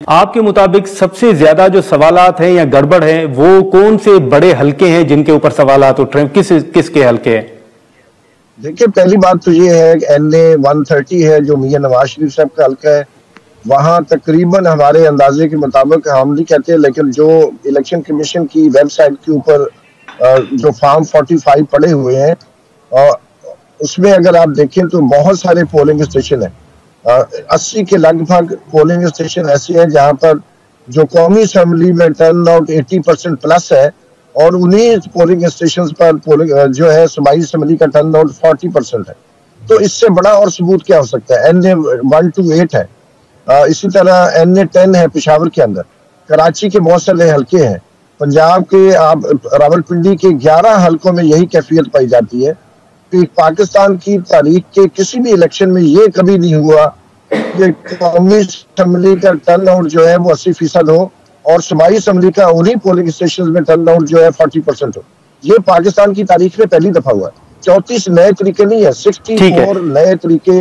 आपके मुताबिक सबसे ज्यादा जो सवालात हैं या गड़बड़ हैं वो कौन से बड़े हलके हैं जिनके ऊपर सवालात उठ रहे हैं, किसके हलके हैं? देखिए, पहली बात तो ये है कि NA 130 है जो मियां नवाज शरीफ साहब का हल्का है। वहाँ तकरीबन हमारे अंदाजे के मुताबिक, हम नहीं कहते लेकिन जो इलेक्शन कमीशन की वेबसाइट के ऊपर जो फॉर्म 45 पड़े हुए हैं और उसमें अगर आप देखें तो बहुत सारे पोलिंग स्टेशन है। 80 के लगभग पोलिंग स्टेशन ऐसे हैं जहाँ पर जो कौमी असम्बली में टर्न आउट 80% प्लस है और उन्हीं पोलिंग स्टेशन पर पोलिंग जो है सूबाई असम्बली का टर्न आउट 40% है। तो इससे बड़ा और सबूत क्या हो सकता है? NA 128 है, इसी तरह NA 10 है पेशावर के अंदर। कराची के बहुत सारे हल्के हैं, पंजाब के आप रावलपिंडी के 11 हल्कों में यही कैफियत पाई जाती है कि पाकिस्तान की तारीख के किसी भी इलेक्शन में ये कभी नहीं हुआ कि कौमी असम्बली का टर्न आउट जो है वो 80% हो और सूबाई असम्बली का उन्हीं पोलिंग स्टेशन में टर्न आउट जो है 40% हो। ये पाकिस्तान की तारीख में पहली दफा हुआ है। 34 नए तरीके नहीं है, 64 नए तरीके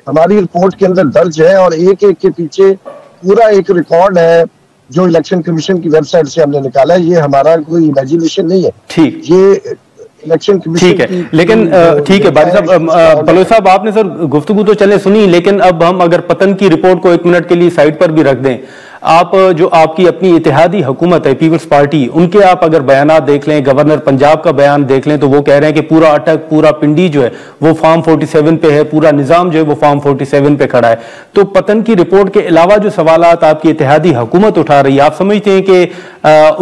हमारी रिपोर्ट के अंदर दर्ज है और एक एक के पीछे पूरा एक रिकॉर्ड है जो इलेक्शन कमीशन की वेबसाइट से हमने निकाला है। ये हमारा कोई इमेजिनेशन नहीं है, ठीक ये इलेक्शन कमीशन। ठीक है, लेकिन ठीक है बारी साहब, बलोच साहब आपने सर गुफ्तगू तो चले सुनी, लेकिन अब हम अगर पतन की रिपोर्ट को एक मिनट के लिए साइड पर भी रख दें, आप जो आपकी अपनी इत्तेहादी हुकूमत है पीपल्स पार्टी, उनके आप अगर बयानात देख लें, गवर्नर पंजाब का बयान देख लें तो वो कह रहे हैं कि पूरा अटक, पूरा पिंडी जो है वो फॉर्म 47 पे है, पूरा निजाम जो है वो फॉर्म 47 पे खड़ा है। तो पतन की रिपोर्ट के अलावा जो सवालात आपकी इत्तेहादी हुकूमत उठा रही है, आप समझते हैं कि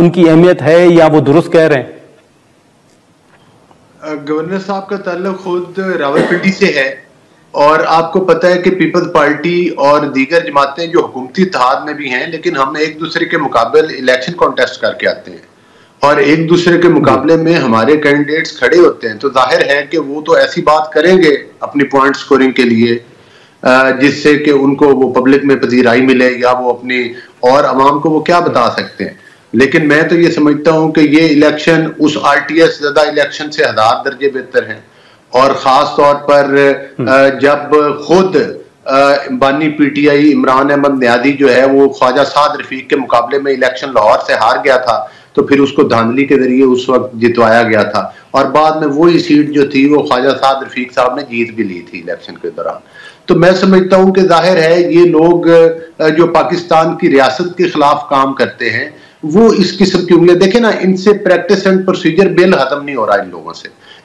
उनकी अहमियत है या वो दुरुस्त कह रहे हैं? गवर्नर साहब का ताल्लुक खुद रावलपिंडी से है और आपको पता है कि पीपल्स पार्टी और दीगर जमातें जो हुकूमती इत्तेहाद में भी हैं, लेकिन हम एक दूसरे के मुकाबले इलेक्शन कॉन्टेस्ट करके आते हैं और एक दूसरे के मुकाबले में हमारे कैंडिडेट्स खड़े होते हैं, तो जाहिर है कि वो तो ऐसी बात करेंगे अपनी पॉइंट स्कोरिंग के लिए जिससे कि उनको वो पब्लिक में पजीराई मिले या वो अपनी और अवाम को वो क्या बता सकते हैं। लेकिन मैं तो ये समझता हूं कि ये इलेक्शन उस RTS ज़्यादा इलेक्शन से 1000 दर्जे बेहतर है और ख़ास तौर पर जब खुद बानी PTI इमरान अहमद न्यादी जो है वो ख्वाजा साद रफीक के मुकाबले में इलेक्शन लाहौर से हार गया था, तो फिर उसको धांधली के जरिए उस वक्त जितवाया गया था और बाद में वही सीट जो थी वो ख्वाजा साद रफीक साहब ने जीत भी ली थी इलेक्शन के दौरान। तो मैं समझता हूं कि जाहिर है ये लोग जो पाकिस्तान की रियासत के खिलाफ काम करते हैं वो इस किस्म की उंगलियां देखें ना, इनसे प्रैक्टिस एंड प्रोसीजर बिल खत्म नहीं हो रहा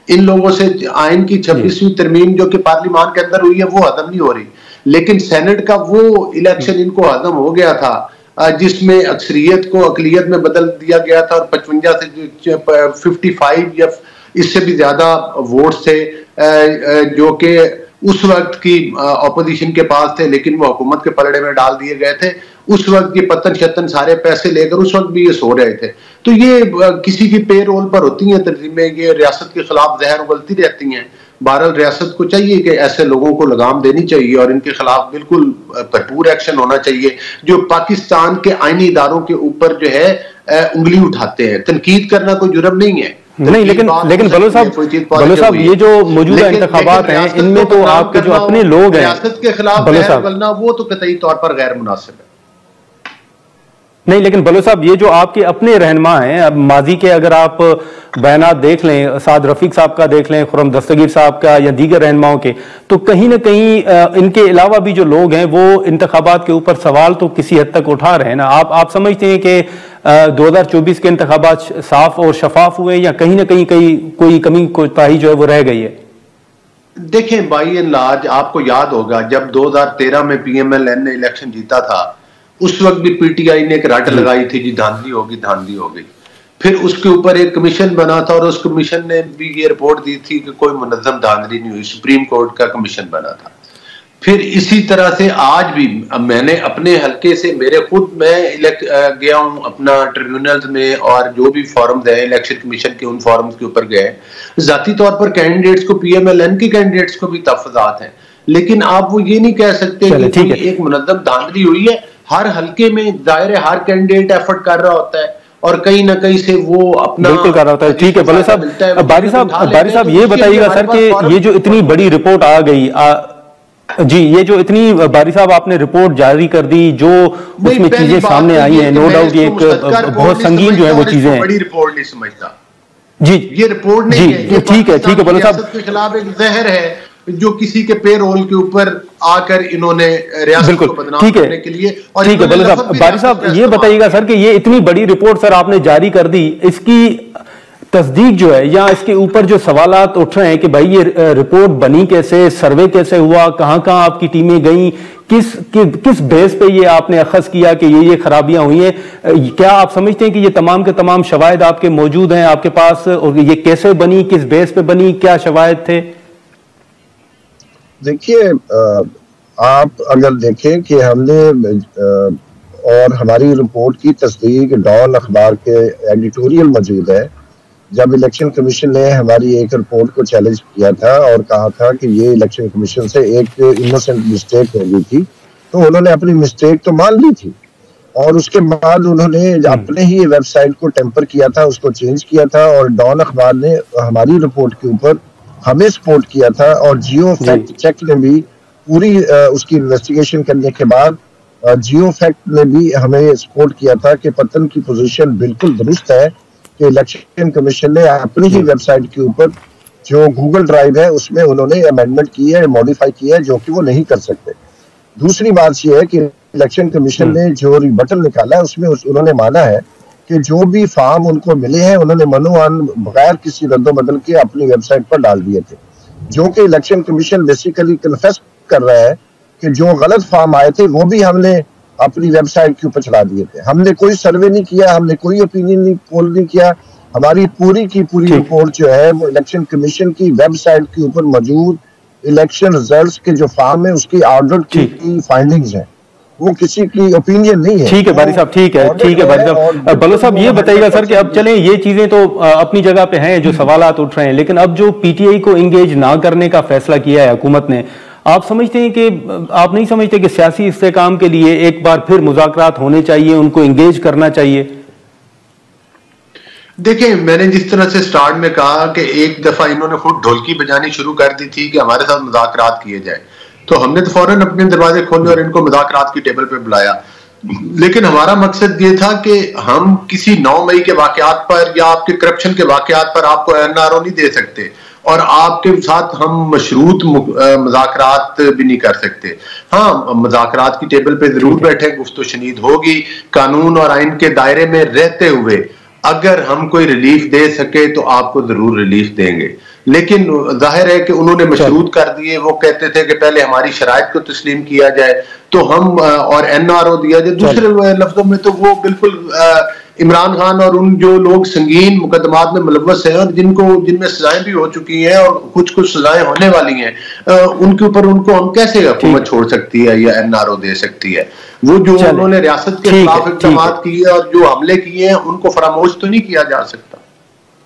इन लोगों से आइन की 26वीं तरमीम जो कि पार्लियामान के अंदर हुई है वो खत्म नहीं हो रही, लेकिन सेनेट का वो इलेक्शन इनको खत्म हो गया था जिसमें अक्सरियत को अकलियत में बदल दिया गया था और 55 से 55 या इससे भी ज्यादा वोट थे जो कि उस वक्त की ऑपोजिशन के पास थे, लेकिन वो हुकूमत के पलड़े में डाल दिए गए थे। उस वक्त ये पतन शतन सारे पैसे लेकर उस वक्त भी ये सो रहे थे। तो ये किसी की पे रोल पर होती हैं तंजीमें, ये रियासत के खिलाफ जहर उगलती रहती हैं। बहरहाल रियासत को चाहिए कि ऐसे लोगों को लगाम देनी चाहिए और इनके खिलाफ बिल्कुल भरपूर एक्शन होना चाहिए जो पाकिस्तान के आईनी इदारों के ऊपर जो है उंगली उठाते हैं। तनकीद करना कोई जुर्म नहीं है, नहीं, लेकिन बलोच साहब ये जो मौजूदा इंतखाबात हैं इनमें तो आपके जो अपने लोग हैं रियासत के खिलाफ बोलना वो तो कतई तौर पर गैर मुनासिब है। नहीं, लेकिन बलोच साहब ये जो आपके अपने रहनुमा हैं, अब माजी के अगर आप बयानात देख लें, साद रफीक साहब का देख लें, खुर्रम दस्तगीर साहब का या दीगर रहनुमाओं के, तो कहीं ना कहीं इनके अलावा भी जो लोग हैं वो इंतखाबात के ऊपर सवाल तो किसी हद तक उठा रहे हैं ना। आप समझते हैं कि 2024 के इंतखाबात साफ और शफाफ हुए या कहीं ना कहीं कोई कमी कोताही जो है वो रह गई है? देखें, बाई एंड लार्ज आपको याद होगा जब 2013 में PMLN ने इलेक्शन जीता था उस वक्त भी PTI ने एक रट लगाई थी जी धांधली होगी। फिर उसके ऊपर एक कमीशन बना था और उस कमीशन ने भी ये रिपोर्ट दी थी कि कोई मुनज़्ज़म धांधली नहीं हुई, सुप्रीम कोर्ट का कमीशन बना था। फिर इसी तरह से आज भी मैंने अपने हल्के से मैं गया हूं अपना ट्रिब्यूनल्स में और जो भी फॉरम्स हैं इलेक्शन कमीशन के उन फॉरम्स के ऊपर गए, जाती तौर पर कैंडिडेट्स को PMLN के कैंडिडेट्स को भी तहफ़्फ़ुज़ात हैं, लेकिन आप वो ये नहीं कह सकते कि एक मुनज़्ज़म धांधली हुई है। हर हल्के में जाहिर है हर कैंडिडेट एफर्ट कर रहा होता है और कहीं ना कहीं से वो अपना बिल्कुल कर रहा होता है। ठीक है बलोच साहब, बारी साहब ये बताइएगा सर कि ये जो इतनी बड़ी रिपोर्ट आ गई जी, ये जो इतनी बारी साहब आपने रिपोर्ट जारी कर दी, जो उसमें चीजें सामने आई हैं, नो डाउट ये एक बहुत संगीन जो है वो चीजें हैं। बड़ी रिपोर्ट नहीं समझता जी, ये रिपोर्ट नहीं है, ये ठीक है बलोच साहब के खिलाफ एक जहर है जो किसी के पेरोल के ऊपर आकर इन्होंने रियासत को बदनाम करने के लिए। और ठीक है बलोच साहब, बारी साहब ये बताइएगा सर कि ये इतनी बड़ी रिपोर्ट सर आपने जारी कर दी, इसकी तस्दीक जो है या इसके ऊपर जो सवालात उठ रहे हैं कि भाई ये रिपोर्ट बनी कैसे, सर्वे कैसे हुआ, कहां कहां आपकी टीमें गई, किस बेस पे ये आपने अखज़ किया कि ये खराबियां हुई हैं, क्या आप समझते हैं कि ये तमाम के तमाम शवाहिद आपके मौजूद हैं आपके पास, और ये कैसे बनी, किस बेस पे बनी, क्या शवाहिद थे? देखिए, आप अगर देखें कि हमने और हमारी रिपोर्ट की तस्दीक डॉन अखबार के एडिटोरियल मौजूद है। जब इलेक्शन कमीशन ने हमारी एक रिपोर्ट को चैलेंज किया था और कहा था कि ये इलेक्शन कमीशन से एक इनोसेंट मिस्टेक हो गई थी, तो उन्होंने अपनी मिस्टेक तो मान ली थी और उसके बाद उन्होंने अपने ही वेबसाइट को टेम्पर किया था, उसको चेंज किया था और डॉन अखबार ने हमारी रिपोर्ट के ऊपर हमें सपोर्ट किया था और जियो फैक्ट चेक ने भी पूरी उसकी इन्वेस्टिगेशन करने के बाद जियो फैक्ट ने भी हमें सपोर्ट किया था कि पतन की पोजीशन बिल्कुल दुरुस्त है कि इलेक्शन कमीशन ने अपनी ही वेबसाइट के ऊपर जो गूगल ड्राइव है उसमें उन्होंने अमेंडमेंट की है, मॉडिफाई किया है, जो कि वो नहीं कर सकते। दूसरी बात यह है कि इलेक्शन कमीशन ने जो रिबटल निकाला है उसमें उन्होंने माना है कि जो भी फॉर्म उनको मिले हैं उन्होंने मनोवान बगैर किसी रद्दोबदल के अपनी वेबसाइट पर डाल दिए थे, जो कि इलेक्शन कमीशन बेसिकली कन्फेस कर रहा है कि जो गलत फॉर्म आए थे वो भी हमने अपनी वेबसाइट के ऊपर चढ़ा दिए थे। हमने कोई सर्वे नहीं किया, हमने कोई ओपिनियन नहीं पोल नहीं किया, हमारी पूरी की पूरी रिपोर्ट जो है वो इलेक्शन कमीशन की वेबसाइट के ऊपर मौजूद इलेक्शन रिजल्ट्स के जो फॉर्म है उसकी ऑर्डर की फाइंडिंग्स हैं, वो किसी की ओपिनियन नहीं है। ठीक है बारी साहब, ठीक है बारी साहब। बलोच साहब ये बताइएगा सर कि अब चलें, ये चीजें तो अपनी जगह पे हैं जो सवालात उठ रहे हैं, लेकिन अब जो पीटीआई को इंगेज ना करने का फैसला किया है हुकूमत ने, आप समझते हैं कि आप नहीं समझते कि सियासी इस्तेकाम के लिए एक बार फिर मुज़ाकरात होने चाहिए, उनको इंगेज करना चाहिए? देखिए, मैंने जिस तरह से स्टार्ट में कहा कि एक दफा इन्होंने खुद ढोलकी बजानी शुरू कर दी थी कि हमारे साथ मुज़ाकरात किए जाए, तो हमने तो फौरन अपने दरवाजे खोले और इनको मुज़ाकरात की टेबल पे बुलाया। लेकिन हमारा मकसद ये था कि हम किसी 9 मई के वाकयात पर या आपके करप्शन के वाकयात पर आपको एनआरओ नहीं दे सकते और आपके साथ हम मशरूत मुज़ाकरात भी नहीं कर सकते। हाँ, मुज़ाकरात की टेबल पे जरूर बैठे, गुफ्तो शनीद होगी, कानून और आइन के दायरे में रहते हुए अगर हम कोई रिलीफ दे सके तो आपको जरूर रिलीफ देंगे। लेकिन जाहिर है कि उन्होंने मशरूत कर दिए, वो कहते थे कि पहले हमारी शराइत को तस्लीम किया जाए तो हम और एनआरओ दिया जाए। दूसरे लफ्जों में तो वो बिल्कुल इमरान खान और उन जो लोग संगीन मुकदमात में मुलव्वस हैं और जिनमें सजाएं भी हो चुकी हैं और कुछ सजाएं होने वाली हैं, उनके ऊपर उनको हम कैसे हुकूमत छोड़ सकती है या एनआरओ दे सकती है? वो जो उन्होंने रियासत के खिलाफ इक़दामात किए और जो हमले किए हैं उनको फरामोश तो नहीं किया जा सकता।